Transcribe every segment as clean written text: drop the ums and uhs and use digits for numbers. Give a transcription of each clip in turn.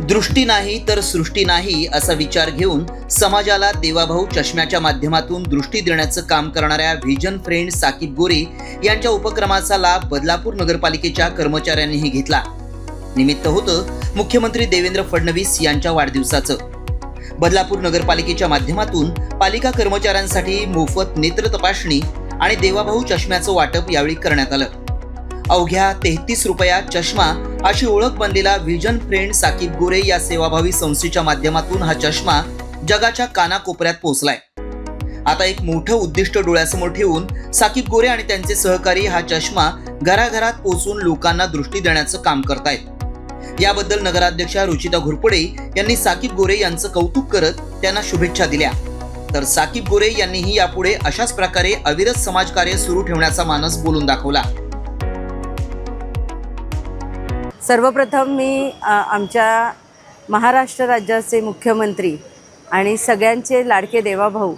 दृष्टी नाही तर सृष्टी नाही असा विचार घेऊन समाजाला देवाभाऊ चष्म्याच्या माध्यमातून दृष्टी देण्याचं काम करणाऱ्या व्हिजन फ्रेंड साकीब गोरे यांच्या उपक्रमाचा लाभ बदलापूर नगरपालिकेच्या कर्मचाऱ्यांनीही घेतला। निमित्त होतं मुख्यमंत्री देवेंद्र फडणवीस यांच्या वाढदिवसाचं। बदलापूर नगरपालिकेच्या माध्यमातून पालिका कर्मचाऱ्यांसाठी मोफत नेत्र तपासणी आणि देवाभाऊ चष्म्याचं वाटप यावेळी करण्यात आलं। अवघ्या 33 रुपयात चष्मा अशी ओळख बनलेला व्हिजन फ्रेंड साकीब गोरे या सेवाभावी संस्थेच्या माध्यमातून हा चष्मा जगाच्या कानाकोपऱ्यात पोहोचलाय। आता एक मोठं उद्दिष्ट डोळ्यासमोर ठेवून साकीब गोरे आणि त्यांचे सहकारी हा चष्मा घराघरात पोहोचून लोकांना दृष्टी देण्याचं काम करतायत। याबद्दल नगराध्यक्षा रुचिता घोरपडे यांनी साकीब गोरे यांचं कौतुक करत त्यांना शुभेच्छा दिल्या। तर साकीब गोरे यांनीही यापुढे अशाच प्रकारे अविरत समाजकार्य सुरू ठेवण्याचा मानस बोलून दाखवला। सर्वप्रथम मी आमच्या महाराष्ट्र राज्याचे मुख्यमंत्री आणि सगळ्यांचे लाडके देवाभाऊ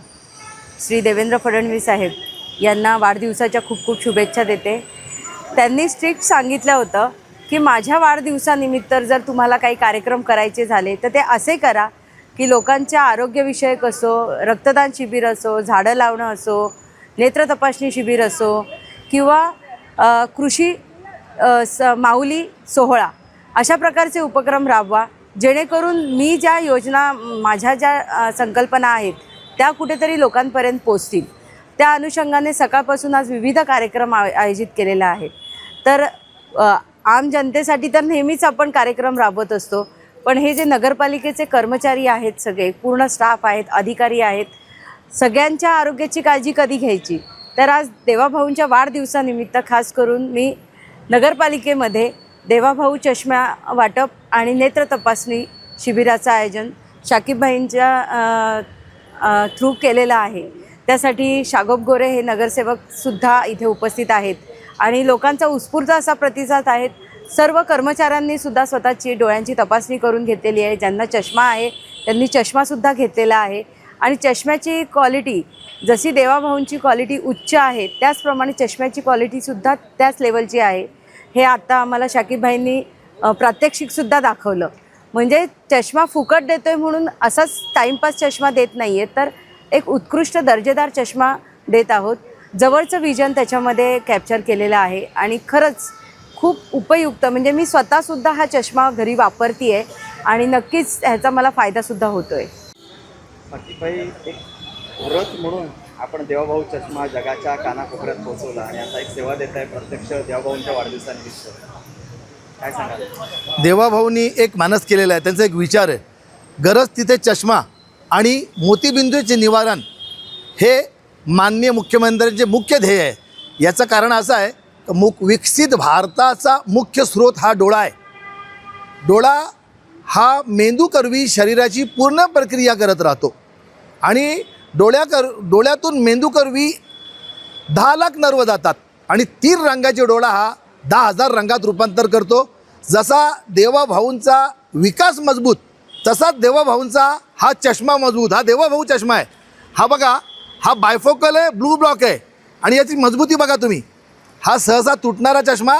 श्री देवेंद्र फडणवीस साहेब यांना वाढदिवसाच्या खूप खूप शुभेच्छा देते। त्यांनी स्ट्रिक्ट सांगितलं होतं की माझ्या वाढदिवसानिमित्त जर तुम्हाला काही कार्यक्रम करायचे झाले तर ते असे करा की लोकांच्या आरोग्यविषयक असो, रक्तदान शिबिर असो, झाडं लावणं असो, नेत्र तपासणी शिबिर असो किंवा कृषी माऊली सोहळा अशा प्रकारचे उपक्रम राबवा, जेणेकरून मी ज्या योजना माझ्या ज्या संकल्पना आहेत त्या कुठेतरी लोकांपर्यंत पोचतील। त्या अनुषंगाने सकाळपासून आज विविध कार्यक्रम आयोजित केलेले आहेत। तर आम जनतेसाठी तर नेहमीच आपण कार्यक्रम राबवत असतो, पण हे जे नगरपालिकेचे कर्मचारी आहेत, सगळे पूर्ण स्टाफ आहेत, अधिकारी आहेत, सगळ्यांच्या आरोग्याची काळजी कधी घ्यायची, तर आज देवाभाऊंच्या वाढदिवसानिमित्त खास करून मी नगरपालिकेमध्ये देवाभाऊ चष्मा वाटप आणि नेत्र तपासणी शिबिराचं आयोजन शाकीबभाईंच्या थ्रू केलेलं आहे। त्यासाठी शागोब गोरे हे नगरसेवकसुद्धा इथे उपस्थित आहेत आणि लोकांचा उत्स्फूर्त असा प्रतिसाद आहे। सर्व कर्मचाऱ्यांनीसुद्धा स्वतःची डोळ्यांची तपासणी करून घेतलेली आहे। ज्यांना चष्मा आहे त्यांनी चष्मासुद्धा घेतलेला आहे आणि चष्म्याची क्वालिटी जशी देवाभाऊंची क्वालिटी उच्च आहे त्याचप्रमाणे चष्म्याची क्वालिटीसुद्धा त्याच लेवलची आहे। हे आता आम्हाला शाकीबभाईंनी प्रात्यक्षिकसुद्धा दाखवलं। म्हणजे चष्मा फुकट देतोय म्हणून असाच टाईमपास चष्मा देत नाही आहे, तर एक उत्कृष्ट दर्जेदार चष्मा देत आहोत। जवळचं विजन त्याच्यामध्ये कॅप्चर केलेलं आहे आणि खरंच खूप उपयुक्त, म्हणजे मी स्वतःसुद्धा हा चष्मा घरी वापरते आहे आणि नक्कीच ह्याचा मला फायदासुद्धा होतो आहे। साकीबभाई, एक व्रत म्हणून आपण देवाभाऊ चष्मा जगाच्या कानाकोपऱ्यात पोहोचवला आणि आता एक सेवा देत आहे प्रत्यक्ष देवाभाऊंच्या वाढदिवसानिमित्त, काय सांगाल? देवाभाऊंनी एक मानस केलेला आहे, त्यांचा एक विचार आहे, गरज तिथे चष्मा आणि मोतीबिंदूचे निवारण हे माननीय मुख्यमंत्र्यांचे मुख्य ध्येय आहे। याचं कारण असं आहे की विकसित भारताचा मुख्य स्रोत हा डोळा आहे। डोळा हा मेंदूकरवी शरीराची पूर्ण प्रक्रिया करत राहतो आणि डोळ्यातून मेंदूकरवी 10 लाख नर्व जातात आणि 3 रंगाचे डोळा हा 10,000 रंगात रूपांतर करतो। जसा देवाभाऊंचा विकास मजबूत तसाच देवाभाऊंचा हा चष्मा मजबूत। हा देवाभाऊ चष्मा आहे, हा बघा, हा बायफोकल आहे, ब्लू ब्लॉक आहे आणि याची मजबूती बघा तुम्ही, हा सहसा तुटणारा चष्मा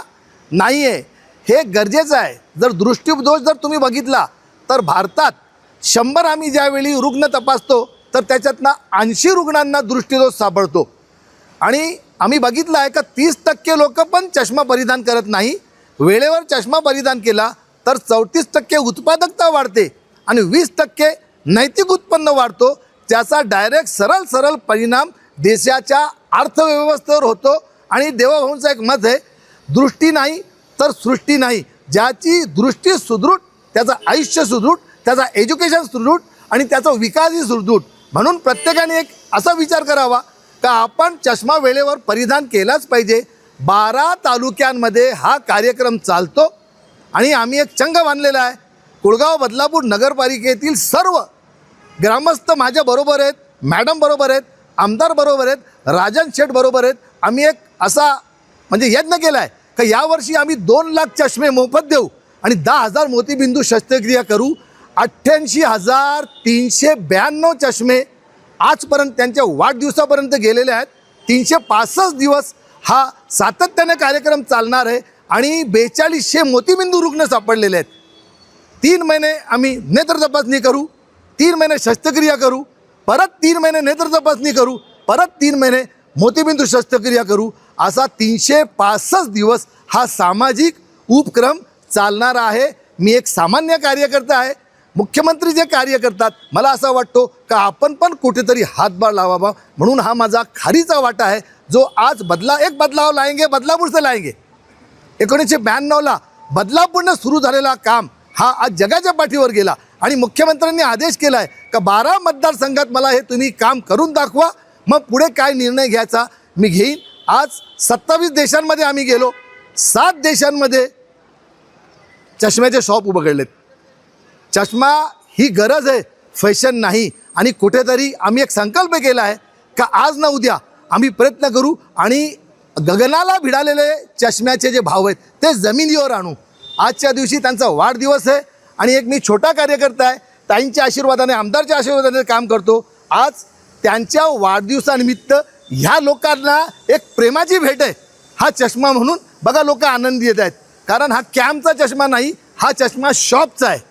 नाही आहे। हे गरजेचं आहे। जर दृष्टिदोष जर तुम्ही बघितला तर भारतात 100 आम्ही ज्यावेळी रुग्ण तपासतो तर त्याच्यातनं 80 रुग्णांना दृष्टिदोष सापडतो आणि आम्ही बघितलं आहे का 30% लोक पण चष्मा परिधान करत नाही। वेळेवर चष्मा परिधान केला तर 34% उत्पादकता वाढते आणि 20% नैतिक उत्पन्न वाढतो, ज्याचा डायरेक्ट सरळ परिणाम देशाच्या अर्थव्यवस्थेवर होतो। आणि देवाभाऊंचं एक मत आहे, दृष्टी नाही तर सृष्टी नाही। ज्याची दृष्टी सुदृढ त्याचं आयुष्य सुदृढ, त्याचा एज्युकेशन सुदृढ आणि त्याचा विकासही सुदृढ। म्हणून प्रत्येकाने एक असा विचार करावा का आपण चष्मा वेळेवर परिधान केलाच पाहिजे। 12 तालुक्यांमध्ये हा कार्यक्रम चालतो आणि आम्ही एक चंग बांधलेला आहे। कुळगाव बदलापूर नगरपालिकेतील सर्व ग्रामस्थ माझ्याबरोबर आहेत, मॅडम बरोबर आहेत, आमदार बरोबर आहेत, राजन शेठ बरोबर आहेत। आम्ही एक असा म्हणजे यत्न केला आहे की यावर्षी आम्ही 2 लाख चष्मे मोफत देऊ आणि 10,000 मोतीबिंदू शस्त्रक्रिया करू। 88,392 चष्मे आजपर्यंत त्यांच्या वाढदिवसापर्यंत गेलेले आहेत। 365 दिवस हा सातत्याने कार्यक्रम चालणार आहे आणि 4200 मोतीबिंदू रुग्ण सापडलेले आहेत। 3 महिने आम्ही नेत्र तपासणी करू, 3 महिने शस्त्रक्रिया करू, परत 3 महिने नेत्र तपासणी करू, परत 3 महिने मोतीबिंदू शस्त्रक्रिया करू, असा 365 दिवस हा सामाजिक उपक्रम चालणार आहे. मी एक सामान्य कार्यकर्ता आहे. मुख्यमंत्री जे कार्य करतात मला असं वाटतो का आपण पण कुठेतरी हातभार लावावा, म्हणून हा माझा खारीचा वाटा आहे जो आज बदलाव लाएंगे, बदलापूर से लाएंगे. 1992ला बदलापूरनं सुरू झालेला काम हा आज जगाच्या पाठीवर गेला आणि मुख्यमंत्र्यांनी आदेश केला आहे का 12 मतदारसंघात मला हे तुम्ही काम करून दाखवा, मग पुढे काय निर्णय घ्यायचा मी घेईन. आज 27 देशांमध्ये आम्ही गेलो, 7 देशांमध्ये चष्म्याचे शॉप उघडलेत. चष्मा ही गरज आहे, फॅशन नाही. आणि कुठेतरी आम्ही एक संकल्प केला आहे का आज ना उद्या आम्ही प्रयत्न करू आणि गगनाला भिडालेले चष्म्याचे जे भाव आहेत ते जमिनीवर आणू. आजच्या दिवशी त्यांचा वाढदिवस आहे आणि एक मी छोटा कार्यकर्ता आहे, ताईंच्या आशीर्वादाने, आमदारच्या आशीर्वादाने काम करतो. आज त्यांच्या वाढदिवसानिमित्त ह्या लोकांना एक प्रेमाची भेट आहे. हा चष्मा म्हणून बघा लोक आनंदी येत आहेत, कारण हा कॅम्पचा चष्मा नाही, हा चष्मा शॉपचा आहे.